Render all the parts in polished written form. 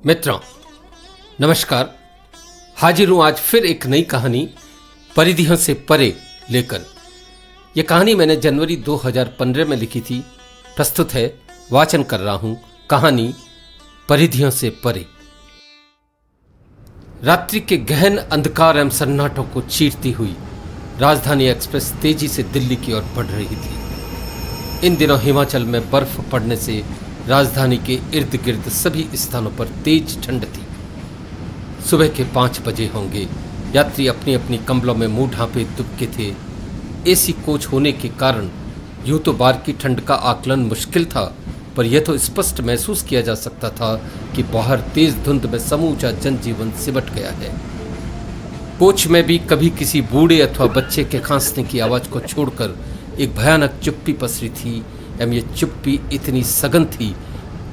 मित्रों नमस्कार। हाजिर हूं आज फिर एक नई कहानी परिधियों से परे लेकर। यह कहानी मैंने जनवरी 2015 में लिखी थी। प्रस्तुत है, वाचन कर रहा हूं कहानी परिधियों से परे। रात्रि के गहन अंधकार एवं सन्नाटों को चीरती हुई राजधानी एक्सप्रेस तेजी से दिल्ली की ओर बढ़ रही थी। इन दिनों हिमाचल में बर्फ पड़ने से राजधानी के इर्द गिर्द सभी स्थानों पर तेज ठंड थी। सुबह के 5 बजे होंगे। यात्री अपनी अपनी कंबलों में मुंह ढांपे दुबके थे। एसी कोच होने के कारण यूं तो बाहर की ठंड का आकलन मुश्किल था, पर यह तो स्पष्ट महसूस किया जा सकता था कि बाहर तेज धुंध में समूचा जनजीवन सिमट गया है। कोच में भी कभी किसी बूढ़े अथवा बच्चे के खांसने की आवाज को छोड़कर एक भयानक चुप्पी पसरी थी एवं ये चुप्पी इतनी सघन थी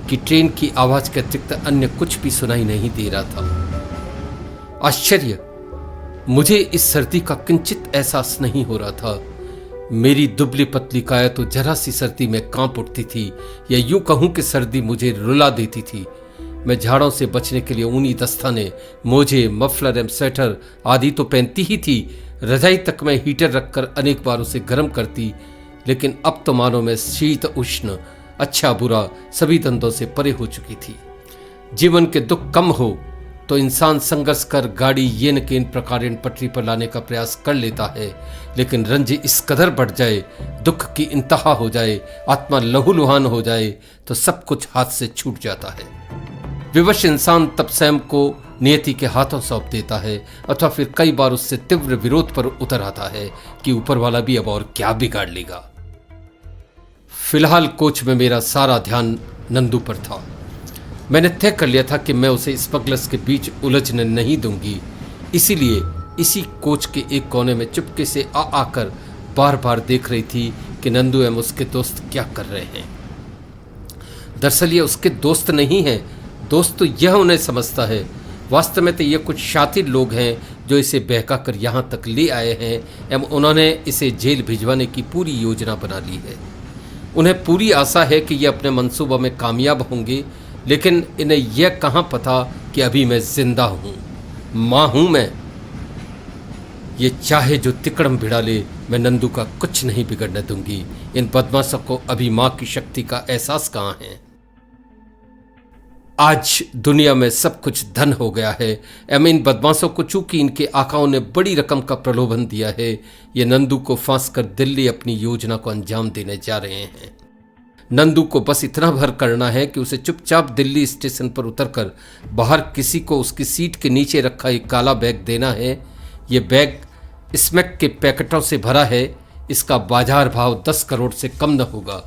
कि ट्रेन की आवाज के अतिरिक्त अन्य कुछ भी सुनाई नहीं दे रहा था। आश्चर्य, मुझे इस सर्दी का किंचित एहसास नहीं हो रहा था। मेरी दुबली पतली काया तो जरा सी सर्दी में कांप उठती थी, या यूं कहूं कि सर्दी मुझे रुला देती थी। मैं झाड़ों से बचने के लिए ऊनी दस्ताने, मोजे, मफलर एवं स्वेटर आदि तो पहनती ही थी। रजाई तक मैं हीटर रखकर अनेक बार उसे गर्म करती, लेकिन अब तो मानो मैं शीत उष्ण, अच्छा बुरा सभी धंधों से परे हो चुकी थी। जीवन के दुख कम हो तो इंसान संघर्ष कर गाड़ी ये न के इन प्रकार पटरी पर लाने का प्रयास कर लेता है, लेकिन रंज इस कदर बढ़ जाए, दुख की इंतहा हो जाए, आत्मा लहूलुहान हो जाए तो सब कुछ हाथ से छूट जाता है। विवश इंसान तब स्वयं को नियति के हाथों सौंप देता है, अथवा फिर कई बार उससे तीव्र विरोध पर उतर आता है कि ऊपर वाला भी अब और क्या बिगाड़ लेगा। फिलहाल कोच में मेरा सारा ध्यान नंदू पर था। मैंने तय कर लिया था कि मैं उसे स्मगलर्स के बीच उलझने नहीं दूंगी। इसीलिए इसी कोच के एक कोने में चुपके से आकर बार बार देख रही थी कि नंदू एवं उसके दोस्त क्या कर रहे हैं। दरअसल ये उसके दोस्त नहीं हैं, दोस्त तो यह उन्हें समझता है। वास्तव में तो ये कुछ शातिर लोग हैं जो इसे बहका कर यहाँ तक ले आए हैं एवं उन्होंने इसे जेल भिजवाने की पूरी योजना बना ली है। उन्हें पूरी आशा है कि ये अपने मंसूबों में कामयाब होंगे, लेकिन इन्हें यह कहाँ पता कि अभी मैं जिंदा हूँ, माँ हूँ मैं। ये चाहे जो तिकड़म भिड़ा ले, मैं नंदू का कुछ नहीं बिगड़ने दूंगी। इन बदमाशों को अभी माँ की शक्ति का एहसास कहाँ है। आज दुनिया में सब कुछ धन हो गया है एवं इन बदमाशों को चूंकि इनके आकाओं ने बड़ी रकम का प्रलोभन दिया है, ये नंदू को फांस कर दिल्ली अपनी योजना को अंजाम देने जा रहे हैं। नंदू को बस इतना भर करना है कि उसे चुपचाप दिल्ली स्टेशन पर उतरकर बाहर किसी को उसकी सीट के नीचे रखा एक काला बैग देना है। ये बैग स्मैक के पैकेटों से भरा है। इसका बाजार भाव 10 करोड़ से कम न होगा।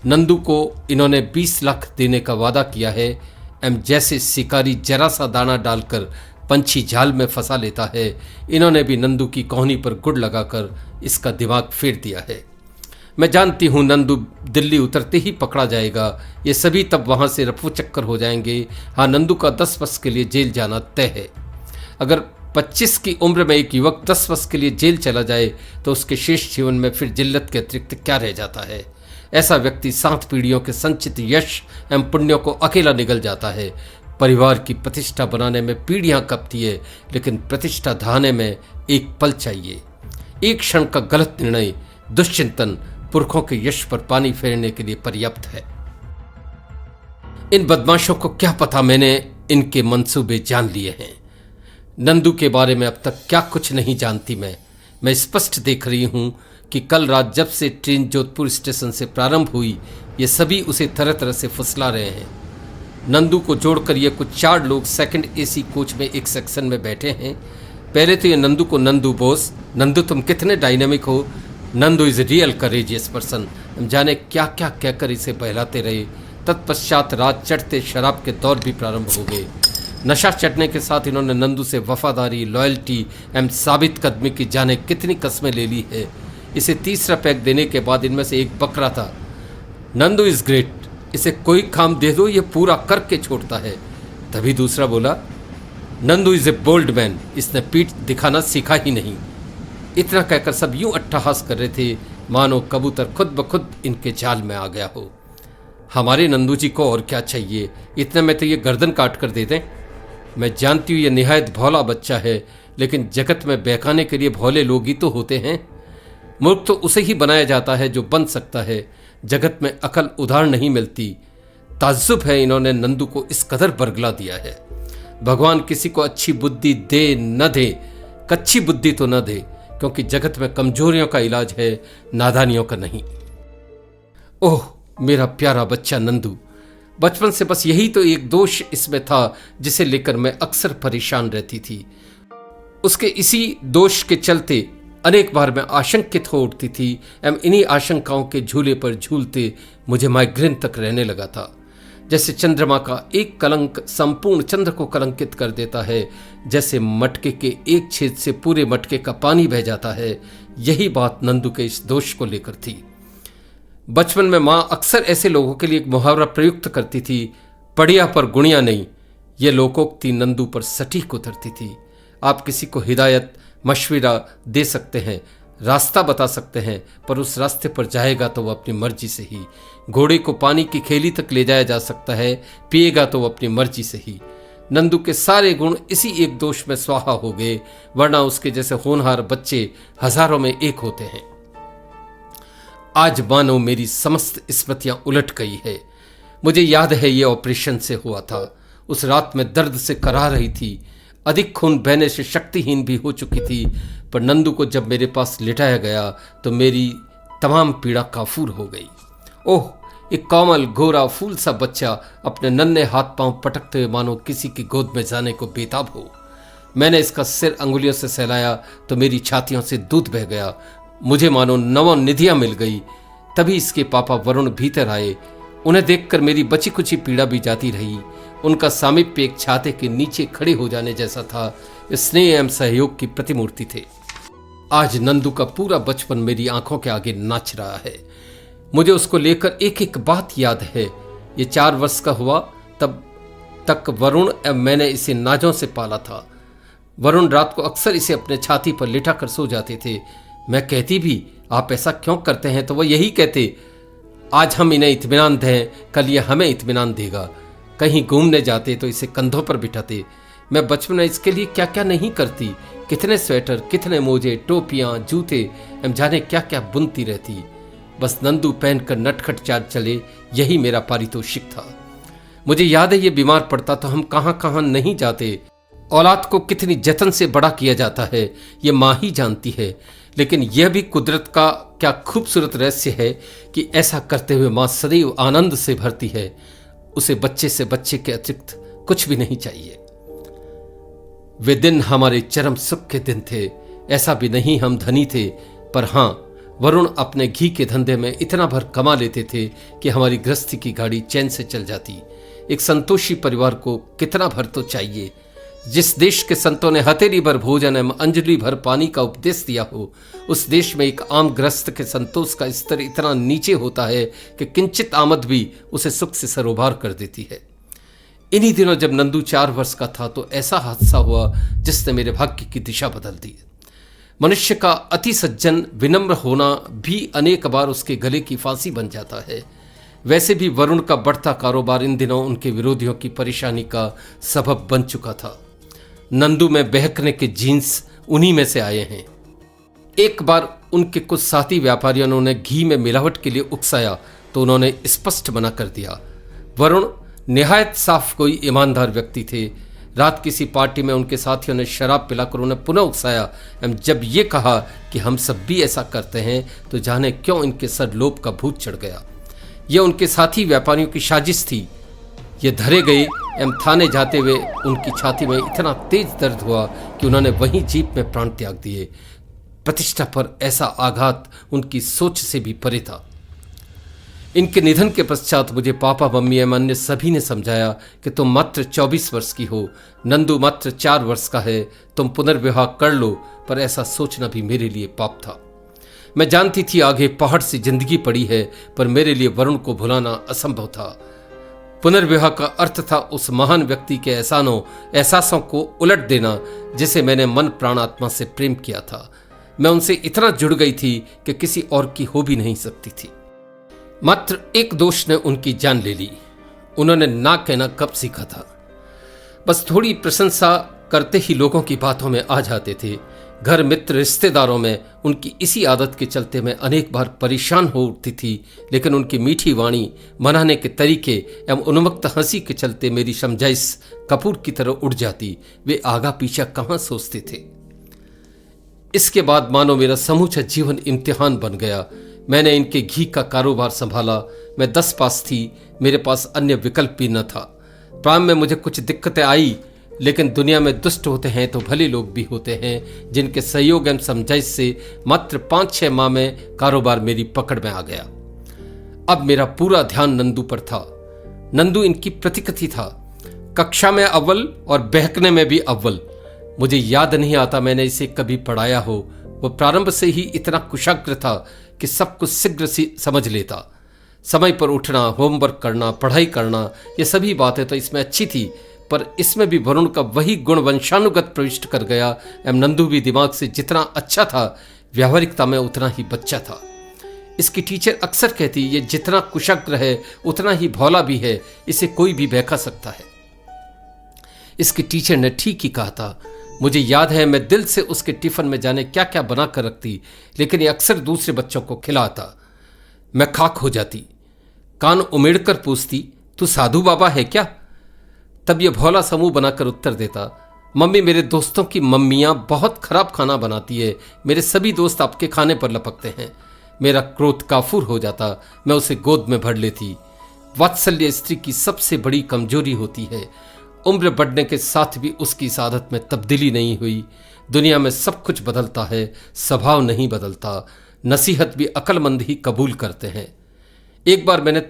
नंदू को इन्होंने 20 लाख देने का वादा किया है एवं जैसे शिकारी जरा सा दाना डालकर पंछी जाल में फंसा लेता है, इन्होंने भी नंदू की कोहनी पर गुड़ लगाकर इसका दिमाग फेर दिया है। मैं जानती हूँ नंदू दिल्ली उतरते ही पकड़ा जाएगा। ये सभी तब वहाँ से रफू चक्कर हो जाएंगे। हाँ, नंदू का 10 वर्ष के लिए जेल जाना तय है। अगर 25 की उम्र में एक युवक 10 वर्ष के लिए जेल चला जाए तो उसके शेष जीवन में फिर जिल्लत के अतिरिक्त क्या रह जाता है। ऐसा व्यक्ति 7 पीढ़ियों के संचित यश एवं पुण्यों को अकेला निगल जाता है। परिवार की प्रतिष्ठा बनाने में पीढ़ियां कपती है, लेकिन प्रतिष्ठा ढहाने में एक पल चाहिए। एक क्षण का गलत निर्णय, दुश्चिंतन पुरखों के यश पर पानी फेरने के लिए पर्याप्त है। इन बदमाशों को क्या पता मैंने इनके मंसूबे जान लिए हैं। नंदू के बारे में अब तक क्या कुछ नहीं जानती मैं स्पष्ट देख रही हूं कि कल रात जब से ट्रेन जोधपुर स्टेशन से प्रारंभ हुई, ये सभी उसे तरह तरह से फुसला रहे हैं। नंदू को जोड़कर ये कुछ 4 लोग सेकंड एसी कोच में एक सेक्शन में बैठे हैं। पहले तो ये नंदू को नंदू बोस, नंदू तुम कितने डायनेमिक हो, Nandu is real courageous person, जाने क्या क्या कहकर इसे बहलाते रहे। तत्पश्चात रात चढ़ते शराब के दौर भी प्रारंभ हो गए। नशा चढ़ने के साथ इन्होंने नंदू से वफादारी, लॉयल्टी एवं साबित कदमी की जाने कितनी कस्में ले ली है। इसे तीसरा पैक देने के बाद इनमें से एक बकरा था, नंदू इज ग्रेट, इसे कोई काम दे दो ये पूरा करके छोड़ता है। तभी दूसरा बोला, Nandu is a bold man, इसने पीठ दिखाना सीखा ही नहीं। इतना कहकर सब यूं अट्टहास कर रहे थे मानो कबूतर खुद ब खुद इनके जाल में आ गया हो। हमारे नंदू जी को और क्या चाहिए, इतने में तो ये गर्दन काट कर दे दें। मैं जानती हूँ ये निहायत भोला बच्चा है, लेकिन जगत में बहकाने के लिए भोले लोग ही तो होते हैं। मूर्ख तो उसे ही बनाया जाता है जो बन सकता है। जगत में अकल उधार नहीं मिलती। ताज्जुब है इन्होंने नंदू को इस कदर बरगला दिया है। भगवान किसी को अच्छी बुद्धि दे न दे, कच्ची बुद्धि तो न दे, क्योंकि जगत में कमजोरियों का इलाज है, नादानियों का नहीं। ओह मेरा प्यारा बच्चा नंदू, बचपन से बस यही तो एक दोष इसमें था जिसे लेकर मैं अक्सर परेशान रहती थी। उसके इसी दोष के चलते अनेक बार मैं आशंकित हो उठती थी एवं इन्हीं आशंकाओं के झूले पर झूलते मुझे माइग्रेन तक रहने लगा था। जैसे चंद्रमा का एक कलंक संपूर्ण चंद्र को कलंकित कर देता है, जैसे मटके के एक छेद से पूरे मटके का पानी बह जाता है, यही बात नंदू के इस दोष को लेकर थी। बचपन में माँ अक्सर ऐसे लोगों के लिए एक मुहावरा प्रयुक्त करती थी, पढ़िया पर गुणिया नहीं। यह लोकोक्ति नंदू पर सटीक उतरती थी। आप किसी को हिदायत मशविरा दे सकते हैं, रास्ता बता सकते हैं, पर उस रास्ते पर जाएगा तो वो अपनी मर्जी से ही। घोड़े को पानी की खेली तक ले जाया जा सकता है, पिएगा तो वो अपनी मर्जी से ही। नंदू के सारे गुण इसी एक दोष में स्वाहा हो गए, वरना उसके जैसे होनहार बच्चे हजारों में एक होते हैं। आज मानो मेरी समस्त स्मृतियां उलट गई है। मुझे याद है ये ऑपरेशन से हुआ था। उस रात में दर्द से कराह रही थी, अधिक खून बहने से शक्तिहीन भी हो चुकी थी, पर नंदू को जब मेरे पास लिटाया गया तो मेरी तमाम पीड़ा काफूर हो गई। ओह, एक कोमल गोरा फूल सा बच्चा अपने नन्हे हाथ पांव पटकते हुए मानो किसी की गोद में जाने को बेताब हो। मैंने इसका सिर अंगुलियों से सहलाया तो मेरी छातियों से दूध बह गया। मुझे मानो नव निधियां मिल गई। तभी इसके पापा वरुण भीतर आए। उन्हें देखकर मेरी बची कुची पीड़ा भी जाती रही। उनका सामीप्य एक छाते के नीचे खड़े हो जाने जैसा था। स्नेह एवं सहयोग की प्रतिमूर्ति थे। आज नंदू का पूरा बचपन मेरी आंखों के आगे नाच रहा है। मुझे उसको लेकर एक एक बात याद है। ये 4 वर्ष का हुआ तब तक वरुण एवं मैंने इसे नाजों से पाला था। वरुण रात को अक्सर इसे अपने छाती पर लिटा कर सो जाते थे। मैं कहती भी आप ऐसा क्यों करते हैं, तो वह यही कहते, आज हम इन्हें इत्मीनान दें, कल ये हमें इत्मीनान देगा। कहीं घूमने जाते तो इसे कंधों पर बिठाते। मैं बचपन में इसके लिए क्या क्या नहीं करती, कितने स्वेटर, कितने मोजे, टोपियां, जूते एवं जाने क्या क्या बुनती रहती। बस नंदू पहनकर नटखट चाल चले, यही मेरा पारितोषिक था। मुझे याद है ये बीमार पड़ता तो हम कहाँ कहाँ नहीं जाते। औलाद को कितनी जतन से बड़ा किया जाता है ये माँ ही जानती है, लेकिन यह भी कुदरत का क्या खूबसूरत रहस्य है कि ऐसा करते हुए माँ सदैव आनंद से भरती है। उसे बच्चे से बच्चे के अतिरिक्त कुछ भी नहीं चाहिए। वे दिन हमारे चरम सुख के दिन थे। ऐसा भी नहीं हम धनी थे, पर हाँ, वरुण अपने घी के धंधे में इतना भर कमा लेते थे कि हमारी गृहस्थी की गाड़ी चैन से चल जाती। एक संतोषी परिवार को कितना भर तो चाहिए। जिस देश के संतों ने हथेली भर भोजन एवं अंजलि भर पानी का उपदेश दिया हो, उस देश में एक आम गृहस्थ के संतोष का स्तर इतना नीचे होता है कि किंचित आमद भी उसे सुख से सरोबार कर देती है। इन्हीं दिनों जब नंदू 4 वर्ष का था तो ऐसा हादसा हुआ जिसने मेरे भाग्य की दिशा बदल दी। मनुष्य का अति सज्जन विनम्र होना भी अनेक बार उसके गले की फांसी बन जाता है। वैसे भी वरुण का बढ़ता कारोबार इन दिनों उनके विरोधियों की परेशानी का सबब बन चुका था। नंदू में बहकने के जीन्स उन्हीं में से आए हैं। एक बार उनके कुछ साथी व्यापारियों ने उन्हें घी में मिलावट के लिए उकसाया तो उन्होंने स्पष्ट मना कर दिया। वरुण निहायत साफ कोई ईमानदार व्यक्ति थे। रात किसी पार्टी में उनके साथियों ने शराब पिलाकर उन्हें पुनः उकसाया एवं जब ये कहा कि हम सब भी ऐसा करते हैं तो जाने क्यों इनके सर लोभ का भूत चढ़ गया। यह उनके साथी व्यापारियों की साजिश थी। ये धरे गए एवं थाने जाते हुए उनकी छाती में इतना तेज दर्द हुआ कि उन्होंने वहीं जीप में प्राण त्याग दिए। प्रतिष्ठा पर ऐसा आघात उनकी सोच से भी परे था। इनके निधन के पश्चात मुझे पापा, मम्मी एवं अन्य सभी ने समझाया कि तुम मात्र 24 वर्ष की हो, नंदू मात्र 4 वर्ष का है, तुम पुनर्विवाह कर लो। पर ऐसा सोचना भी मेरे लिए पाप था। मैं जानती थी आगे पहाड़ सी जिंदगी पड़ी है, पर मेरे लिए वरुण को भुलाना असंभव था। पुनर्विवाह का अर्थ था उस महान व्यक्ति के एहसासों को उलट देना जिसे मैंने मन प्राण आत्मा से प्रेम किया था। मैं उनसे इतना जुड़ गई थी कि किसी और की हो भी नहीं सकती थी। मात्र एक दोष ने उनकी जान ले ली। उन्होंने ना कहना कब सीखा था। बस थोड़ी प्रशंसा करते ही लोगों की बातों में आ जाते थे। घर, मित्र, रिश्तेदारों में उनकी इसी आदत के चलते मैं अनेक बार परेशान हो उठती थी, लेकिन उनकी मीठी वाणी, मनाने के तरीके एवं उन्मत्त हंसी के चलते मेरी समझाइश कपूर की तरह उड़ जाती। वे आगा पीछा कहाँ सोचते थे। इसके बाद मानो मेरा समूचा जीवन इम्तिहान बन गया। मैंने इनके घी का कारोबार संभाला। मैं 10 पास थी, मेरे पास अन्य विकल्प भी न था। प्रारंभ में मुझे कुछ दिक्कतें आई, लेकिन दुनिया में दुष्ट होते हैं तो भले लोग भी होते हैं, जिनके सहयोग एवं समझाइश से मात्र 5-6 माह में कारोबार मेरी पकड़ में आ गया। अब मेरा पूरा ध्यान नंदू पर था। नंदू इनकी प्रतिकृति था, कक्षा में अव्वल और बहकने में भी अव्वल। मुझे याद नहीं आता मैंने इसे कभी पढ़ाया हो। वो प्रारंभ से ही इतना कुशाग्र था कि सब कुछ शीघ्र समझ लेता। समय पर उठना, होमवर्क करना, पढ़ाई करना, ये सभी बातें तो इसमें अच्छी थी, पर इसमें भी वरुण का वही गुण वंशानुगत प्रविष्ट कर गया। एवं नंदू भी दिमाग से जितना अच्छा था, व्यावहारिकता में उतना ही बच्चा था। इसकी टीचर अक्सर कहती, ये जितना कुशाग्र है उतना ही भोला भी है, इसे कोई भी बहका सकता है। इसकी टीचर ने ठीक ही कहा था। मुझे याद है मैं दिल से उसके टिफिन में जाने क्या क्या बना कर रखती, लेकिन ये अक्सर दूसरे बच्चों को खिलाता। मैं खाक हो जाती, कान उमेड़कर पूछती, तू साधु बाबा है क्या? तब यह भोला समूह बनाकर उत्तर देता, मम्मी, मेरे दोस्तों की मम्मियां बहुत खराब खाना बनाती है, मेरे सभी दोस्त आपके खाने पर लपकते हैं। मेरा क्रोध काफूर हो जाता, मैं उसे गोद में भर लेती। वात्सल्य स्त्री की सबसे बड़ी कमजोरी होती है। उम्र बढ़ने के साथ भी उसकी इस आदत में तब्दीली नहीं हुई। दुनिया में सब कुछ बदलता है, स्वभाव नहीं बदलता। नसीहत भी अक्लमंद ही कबूल करते हैं। एक बार मैंने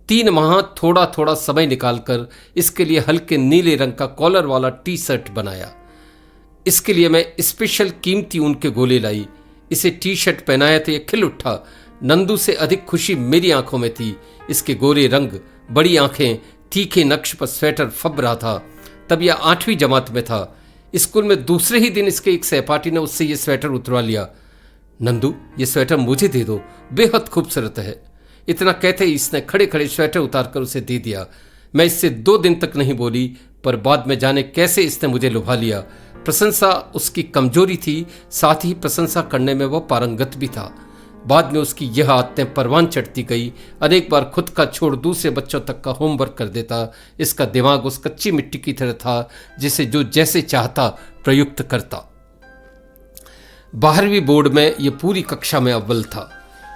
3 माह थोड़ा थोड़ा समय निकालकर इसके लिए हल्के नीले रंग का कॉलर वाला टी शर्ट बनाया। इसके लिए मैं स्पेशल कीमती ऊन के गोले लाई। इसे टी शर्ट पहनाया तो यह खिल उठा। नंदू से अधिक खुशी मेरी आंखों में थी। इसके गोरे रंग, बड़ी आंखें, तीखे नक्श पर स्वेटर फब रहा था। तब यह 8वीं जमात में था। स्कूल में दूसरे ही दिन इसके एक सहपाठी ने उससे यह स्वेटर उतरवा लिया। नंदू, ये स्वेटर मुझे दे दो, बेहद खूबसूरत है। इतना कहते ही इसने खड़े खड़े स्वेटर उतारकर उसे दे दिया। मैं इससे 2 दिन तक नहीं बोली, पर बाद में जाने कैसे इसने मुझे लुभा लिया। प्रशंसा उसकी कमजोरी थी, साथ ही प्रशंसा करने में वह पारंगत भी था। बाद में उसकी यह आदतें परवान चढ़ती गई। अनेक बार खुद का छोड़ दूसरे बच्चों तक का होमवर्क कर देता। इसका दिमाग उस कच्ची मिट्टी की तरह था, जिसे जो जैसे चाहता प्रयुक्त करता। 12वीं बोर्ड में यह पूरी कक्षा में अव्वल था।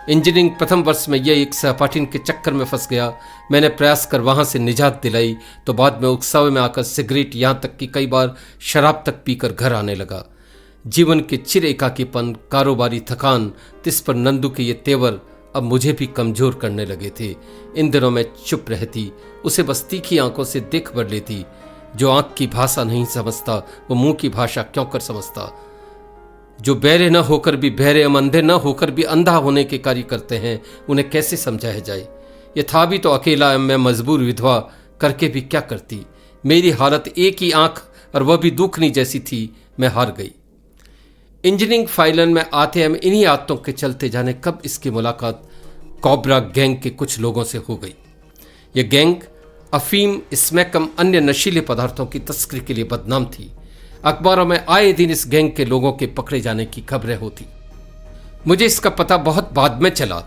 इंजीनियरिंग प्रथम वर्ष में यह एक सहपाठी के चक्कर में फंस गया। मैंने प्रयास कर वहां से निजात दिलाई, तो बाद में उत्सव में आकर सिगरेट, यहां तक कि कई बार शराब तक पीकर घर आने लगा। जीवन के चिर एकाकीपन, कारोबारी थकान, तिस पर नंदू के ये तेवर अब मुझे भी कमजोर करने लगे थे। इन दिनों मैं चुप रहती, उसे बस तीखी आंखों से देख भर लेती। जो आंख की भाषा नहीं समझता, वो मुंह की भाषा क्यों कर समझता। जो बहरे न होकर भी बहरे, अंधे न होकर भी अंधा होने के कार्य करते हैं, उन्हें कैसे समझाया जाए। यह था भी तो अकेला, मैं मजबूर विधवा, करके भी क्या करती। मेरी हालत एक ही आंख और वह भी दुखनी जैसी थी। मैं हार गई। इंजीनियरिंग फाइनल में आते हम इन्हीं आदतों के चलते जाने कब इसकी मुलाकात कोबरा गैंग के कुछ लोगों से हो गई। यह गैंग अफीम, स्मैकम, अन्य नशीले पदार्थों की तस्करी के लिए बदनाम थी। अखबारों में आए दिन इस गैंग के लोगों के पकड़े जाने की खबरें होती। मुझे इसका पता बहुत बाद में चला।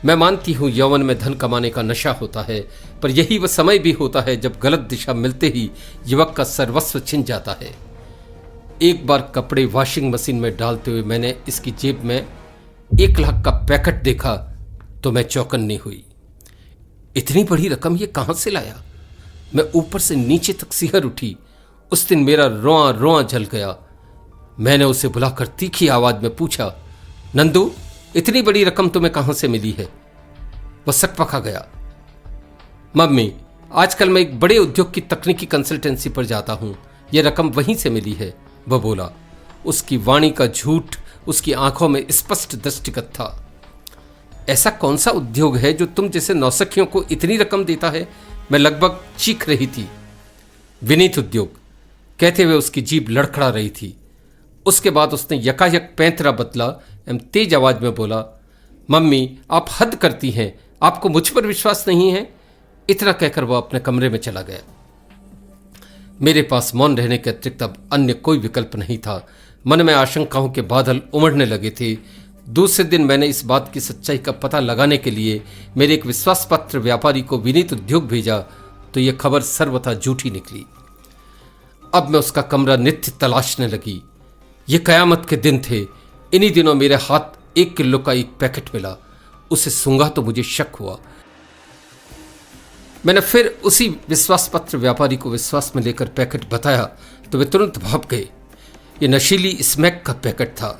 मैं मानती हूं यौवन में धन कमाने का नशा होता है, पर यही वह समय भी होता है जब गलत दिशा मिलते ही युवक का सर्वस्व छिन जाता है। एक बार कपड़े वॉशिंग मशीन में डालते हुए मैंने इसकी जेब में 1 लाख का पैकेट देखा तो मैं चौकन्नी हुई। इतनी बड़ी रकम ये कहां से लाया? मैं ऊपर से नीचे तक सिहर उठी। उस दिन मेरा रोआ रोआ जल गया। मैंने उसे बुलाकर तीखी आवाज में पूछा, नंदू, इतनी बड़ी रकम तुम्हें कहां से मिली है? वह सकपका गया। मम्मी, आजकल मैं एक बड़े उद्योग की तकनीकी कंसल्टेंसी पर जाता हूं, यह रकम वहीं से मिली है, वह बोला। उसकी वाणी का झूठ उसकी आंखों में स्पष्ट दृष्टिगत था। ऐसा कौन सा उद्योग है जो तुम जैसे नौसखियों को इतनी रकम देता है? मैं लगभग चीख रही थी। विनीत उद्योग, कहते हुए उसकी जीभ लड़खड़ा रही थी। उसके बाद उसने यकायक पैंतरा बदला एवं तेज आवाज में बोला, मम्मी, आप हद करती हैं, आपको मुझ पर विश्वास नहीं है? इतना कहकर वह अपने कमरे में चला गया। मेरे पास मौन रहने के अतिरिक्त अब अन्य कोई विकल्प नहीं था। मन में आशंकाओं के बादल उमड़ने लगे थे। दूसरे दिन मैंने इस बात की सच्चाई का पता लगाने के लिए मेरे एक विश्वास पात्र व्यापारी को विनीत उद्योग भेजा, तो यह खबर सर्वथा झूठी निकली। अब मैं उसका कमरा नित्य तलाशने लगी। ये कयामत के दिन थे। इन्हीं दिनों मेरे हाथ 1 किलो का एक पैकेट मिला। उसे सूंघा तो मुझे शक हुआ। मैंने फिर उसी विश्वास पत्र व्यापारी को विश्वास में लेकर पैकेट बताया तो वे तुरंत भाप गए। ये नशीली स्मैक का पैकेट था।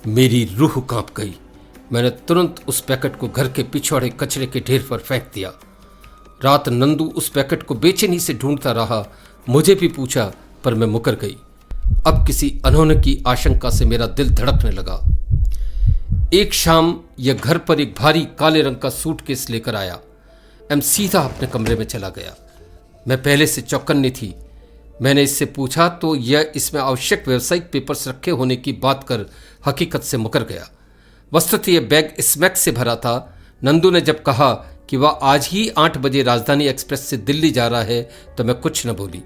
मेरी रूह कांप गई। मैंने तुरंत उस पैकेट को घर के पिछवाड़े कचरे के ढेर पर फेंक दिया। रात नंदू उस पैकेट को बेचैनी से ढूंढता रहा। मुझे भी पूछा, पर मैं मुकर गई। अब किसी अनहोनी की आशंका से मेरा दिल धड़कने लगा। एक शाम यह घर पर एक भारी काले रंग का सूटकेस लेकर आया एवं सीधा अपने कमरे में चला गया। मैं पहले से चौकन्नी थी। मैंने इससे पूछा तो यह इसमें आवश्यक व्यावसायिक पेपर्स रखे होने की बात कर हकीकत से मुकर गया। वस्तुतः यह बैग स्मैक से भरा था। नंदू ने जब कहा कि वह आज ही 8 बजे राजधानी एक्सप्रेस से दिल्ली जा रहा है तो मैं कुछ न बोली।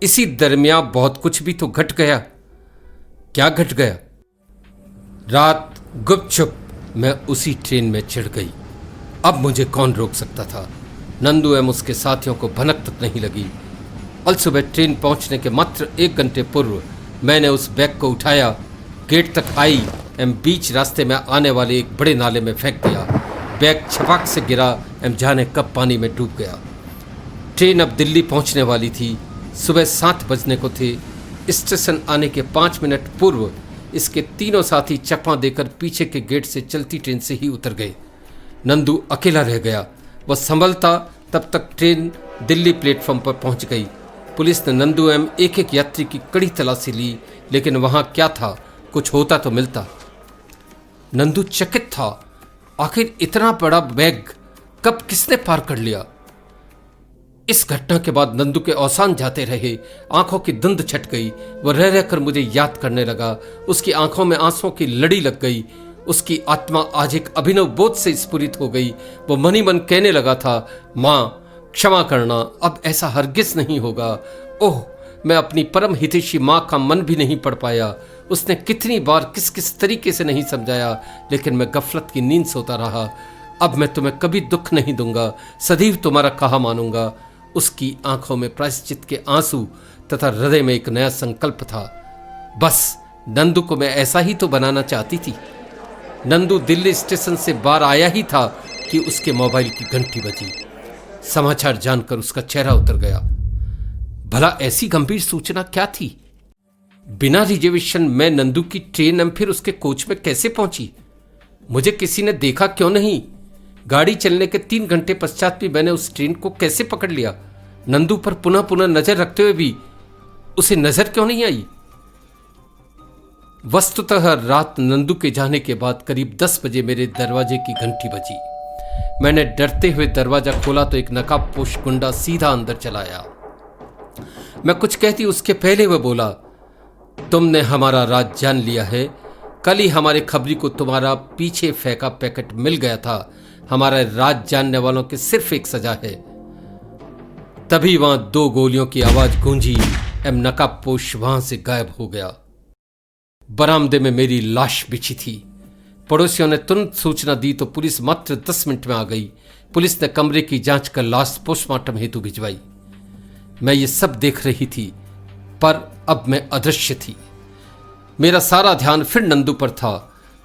इसी दरमियान बहुत कुछ भी तो घट गया। क्या घट गया? रात गुपचुप मैं उसी ट्रेन में चढ़ गई। अब मुझे कौन रोक सकता था? नंदू एवं उसके साथियों को भनक तक नहीं लगी। कल सुबह ट्रेन पहुंचने के मात्र 1 घंटे पूर्व मैंने उस बैग को उठाया, गेट तक आई एवं बीच रास्ते में आने वाले एक बड़े नाले में फेंक दिया। बैग छपाक से गिरा एवं जाने कब पानी में डूब गया। ट्रेन अब दिल्ली पहुंचने वाली थी। सुबह 7 बजने को थे। स्टेशन आने के 5 मिनट पूर्व इसके तीनों साथी चकमा देकर पीछे के गेट से चलती ट्रेन से ही उतर गए। नंदू अकेला रह गया। वह संभलता तब तक ट्रेन दिल्ली प्लेटफॉर्म पर पहुंच गई। पुलिस ने नंदू एवं एक यात्री की कड़ी तलाशी ली, लेकिन वहां क्या था? कुछ होता तो मिलता। नंदू चकित था। आखिर इतना बड़ा बैग कब किसने पार कर लिया? इस घटना के बाद नंदू के औसान जाते रहे। आंखों की धुंध छट गई। वह रह रहकर मुझे याद करने लगा। उसकी आंखों में आंसुओं की लड़ी लग गई। उसकी आत्मा आज एक अभिनव बोध से स्फुरित हो गई। वो मन ही मन कहने लगा था, माँ क्षमा करना, अब ऐसा हरगिज नहीं होगा। ओह, मैं अपनी परम हितैषी माँ का मन भी नहीं पढ़ पाया। उसने कितनी बार किस किस तरीके से नहीं समझाया, लेकिन मैं गफलत की नींद सोता रहा। अब मैं तुम्हें कभी दुख नहीं दूंगा, सदैव तुम्हारा कहा मानूंगा। उसकी आंखों में प्रायश्चित के आंसू तथा हृदय में एक नया संकल्प था। बस नंदू को मैं ऐसा ही तो बनाना चाहती थी। नंदू दिल्ली स्टेशन से बाहर आया ही था कि उसके मोबाइल की घंटी बजी। समाचार जानकर उसका चेहरा उतर गया। भला ऐसी गंभीर सूचना क्या थी? बिना रिजर्वेशन मैं नंदू की ट्रेन एवं फिर उसके कोच में कैसे पहुंची? मुझे किसी ने देखा क्यों नहीं? गाड़ी चलने के 3 घंटे पश्चात भी मैंने उस ट्रेन को कैसे पकड़ लिया? नंदू पर पुनः पुनः नजर रखते हुए भी उसे नजर क्यों नहीं आई? वस्तुतः रात नंदू के जाने के बाद करीब 10 बजे मेरे दरवाजे की घंटी बजी। मैंने डरते हुए दरवाजा खोला तो एक नकाबपोश गुंडा सीधा अंदर चला आया। मैं कुछ कहती उसके पहले वह बोला, तुमने हमारा राज जान लिया है। कल ही हमारे खबरी को तुम्हारा पीछे फेंका पैकेट मिल गया था। हमारा राज जानने वालों की सिर्फ एक सजा है। तभी वहां 2 गोलियों की आवाज गूंजी एवं नकाबपोश वहां से गायब हो गया। बरामदे में मेरी लाश बिछी थी। पड़ोसियों ने तुरंत सूचना दी तो पुलिस मात्र 10 मिनट में आ गई। पुलिस ने कमरे की जांच कर लाश पोस्टमार्टम हेतु भिजवाई। मैं ये सब देख रही थी, पर अब मैं अदृश्य थी। मेरा सारा ध्यान फिर नंदू पर था।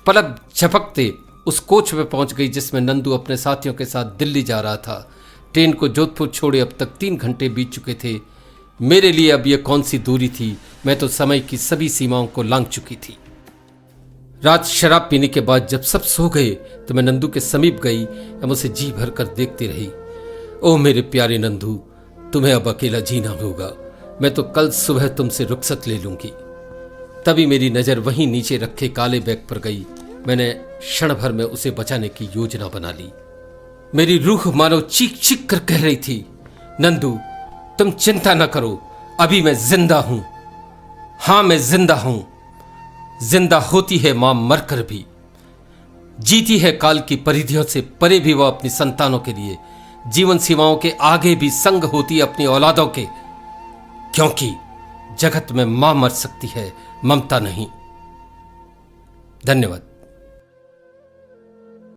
पलक झपकते उस कोच में पहुंच गई जिसमें नंदू अपने साथियों के साथ दिल्ली जा रहा था। ट्रेन को जोधपुर छोड़े अब तक 3 घंटे बीत चुके थे। मेरे लिए अब यह कौन सी दूरी थी? मैं तो समय की सभी सीमाओं को लांघ चुकी थी। रात शराब पीने के बाद जब सब सो गए तो मैं नंदू के समीप गई एवं उसे जी भर कर देखती रही। ओह मेरे प्यारे नंदू, तुम्हें अब अकेला जीना होगा। मैं तो कल सुबह तुमसे रुखसत ले लूंगी। तभी मेरी नजर वहीं नीचे रखे काले बैग पर गई। मैंने क्षण भर में उसे बचाने की योजना बना ली। मेरी रूह मानो चीख चीख कर कह रही थी, नंदू तुम चिंता न करो, अभी मैं जिंदा हूं। हां मैं जिंदा हूं। जिंदा होती है मां मरकर भी। जीती है काल की परिधियों से परे भी वह अपनी संतानों के लिए जीवन सीमाओं के आगे भी संग होती अपनी औलादों के, क्योंकि जगत में मां मर सकती है, ममता नहीं। धन्यवाद।